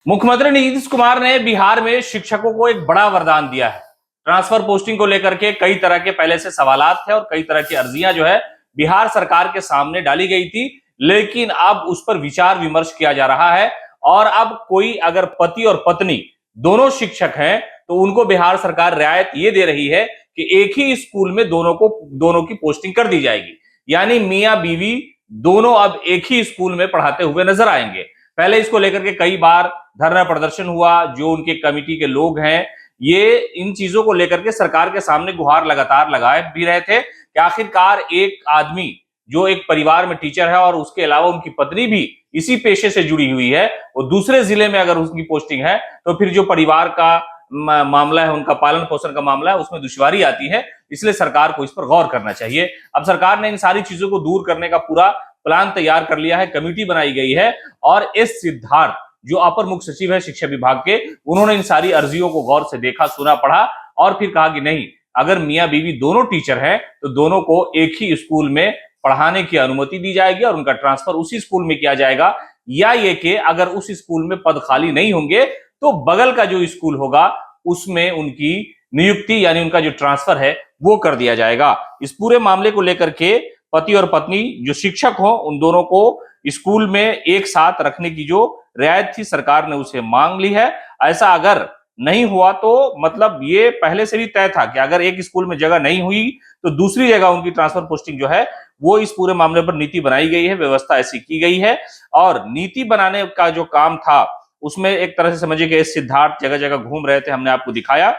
मुख्यमंत्री नीतीश कुमार ने बिहार में शिक्षकों को एक बड़ा वरदान दिया है। ट्रांसफर पोस्टिंग को लेकर के कई तरह के पहले से सवालात थे और कई तरह की अर्जियां जो है बिहार सरकार के सामने डाली गई थी, लेकिन अब उस पर विचार विमर्श किया जा रहा है। और अब कोई अगर पति और पत्नी दोनों शिक्षक हैं तो उनको बिहार सरकार रियायत ये दे रही है कि एक ही स्कूल में दोनों की पोस्टिंग कर दी जाएगी, यानी मियां बीवी दोनों अब एक ही स्कूल में पढ़ाते हुए नजर आएंगे। पहले इसको लेकर के कई बार धरना प्रदर्शन हुआ। जो उनके कमिटी के लोग हैं ये इन चीजों को लेकर के सरकार के सामने गुहार लगातार लगाए भी रहे थे कि आखिरकार एक आदमी जो एक परिवार में टीचर है और उसके अलावा उनकी पत्नी भी इसी पेशे से जुड़ी हुई है, वो दूसरे जिले में अगर उसकी पोस्टिंग है तो फिर जो परिवार का मामला है, उनका पालन पोषण का मामला है, उसमें दुश्वारी आती है। इसलिए सरकार को इस पर गौर करना चाहिए। अब सरकार ने इन सारी चीजों को दूर करने का पूरा प्लान तैयार कर लिया है, कमेटी बनाई गई है और एस सिद्धार्थ जो अपर मुख्य सचिव है शिक्षा विभाग के, उन्होंने इन सारी अर्जियों को गौर से देखा, सुना, पढ़ा और फिर कहा कि नहीं, अगर मियां बीवी दोनों टीचर हैं तो दोनों को एक ही स्कूल में पढ़ाने की अनुमति दी जाएगी और उनका ट्रांसफर उसी स्कूल में किया जाएगा। या ये कि अगर उस स्कूल में पद खाली नहीं होंगे तो बगल का जो स्कूल होगा उसमें उनकी नियुक्ति यानी उनका जो ट्रांसफर है वो कर दिया जाएगा। इस पूरे मामले को लेकर के पति और पत्नी जो शिक्षक हो उन दोनों को स्कूल में एक साथ रखने की जो रियायत थी सरकार ने उसे मांग ली है। ऐसा अगर नहीं हुआ तो मतलब ये पहले से भी तय था कि अगर एक स्कूल में जगह नहीं हुई तो दूसरी जगह उनकी ट्रांसफर पोस्टिंग जो है वो इस पूरे मामले पर नीति बनाई गई है, व्यवस्था ऐसी की गई है। और नीति बनाने का जो काम था उसमें एक तरह से समझिए कि सिद्धार्थ जगह जगह घूम रहे थे, हमने आपको दिखाया।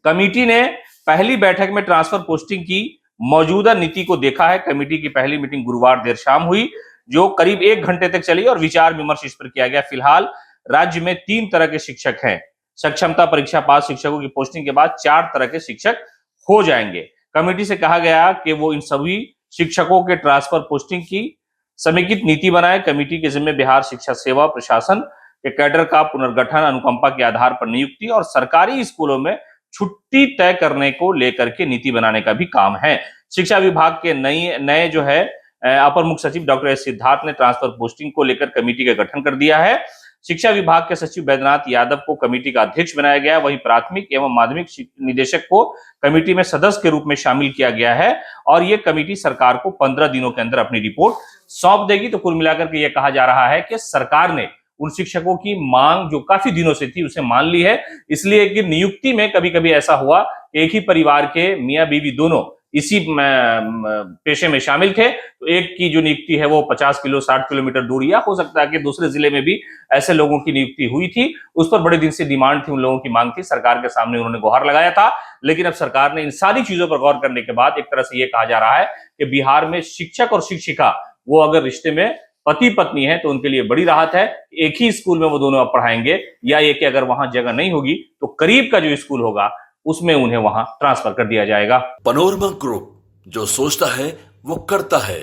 कमेटी ने पहली बैठक में ट्रांसफर पोस्टिंग की मौजूदा नीति को देखा है। कमेटी की पहली मीटिंग गुरुवार देर शाम हुई जो करीब 1 घंटे तक चली और विचार विमर्श इस पर किया गया। फिलहाल राज्य में 3 तरह के शिक्षक हैं। सक्षमता परीक्षा पास शिक्षकों की पोस्टिंग के बाद 4 तरह के शिक्षक हो जाएंगे। कमेटी से कहा गया कि वो इन सभी शिक्षकों के ट्रांसफर पोस्टिंग की समेकित नीति बनाए। कमेटी के जिम्मे बिहार शिक्षा सेवा प्रशासन के कैडर का पुनर्गठन, अनुकंपा के आधार पर नियुक्ति और सरकारी स्कूलों में छुट्टी तय करने को लेकर के नीति बनाने का भी काम है। शिक्षा विभाग के नए जो है अपर मुख्य सचिव डॉक्टर एस सिद्धार्थ ने ट्रांसफर पोस्टिंग को लेकर कमेटी का गठन कर दिया है। शिक्षा विभाग के सचिव बैद्यनाथ यादव को कमेटी का अध्यक्ष बनाया गया। वहीं प्राथमिक एवं माध्यमिक निदेशक को कमेटी में सदस्य के रूप में शामिल किया गया है और यह कमेटी सरकार को 15 दिनों के अंदर अपनी रिपोर्ट सौंप देगी। तो कुल मिलाकर के यह कहा जा रहा है कि सरकार ने उन शिक्षकों की मांग जो काफी दिनों से थी उसे मान ली है। इसलिए कि नियुक्ति में कभी कभी ऐसा हुआ एक ही परिवार के मियां बीवी दोनों इसी पेशे में शामिल थे तो एक की जो नियुक्ति है वो 50 किलो 60 किलोमीटर दूर, या हो सकता है कि दूसरे जिले में भी ऐसे लोगों की नियुक्ति हुई थी। उस पर बड़े दिन से डिमांड थी, उन लोगों की मांग थी, सरकार के सामने उन्होंने गुहार लगाया था। लेकिन अब सरकार ने इन सारी चीजों पर गौर करने के बाद एक तरह से यह कहा जा रहा है कि बिहार में शिक्षक और शिक्षिका वो अगर रिश्ते में पति पत्नी है तो उनके लिए बड़ी राहत है। एक ही स्कूल में वो दोनों अब पढ़ाएंगे, या ये कि अगर वहां जगह नहीं होगी तो करीब का जो स्कूल होगा उसमें उन्हें वहां ट्रांसफर कर दिया जाएगा। पनोरमा ग्रुप, जो सोचता है वो करता है।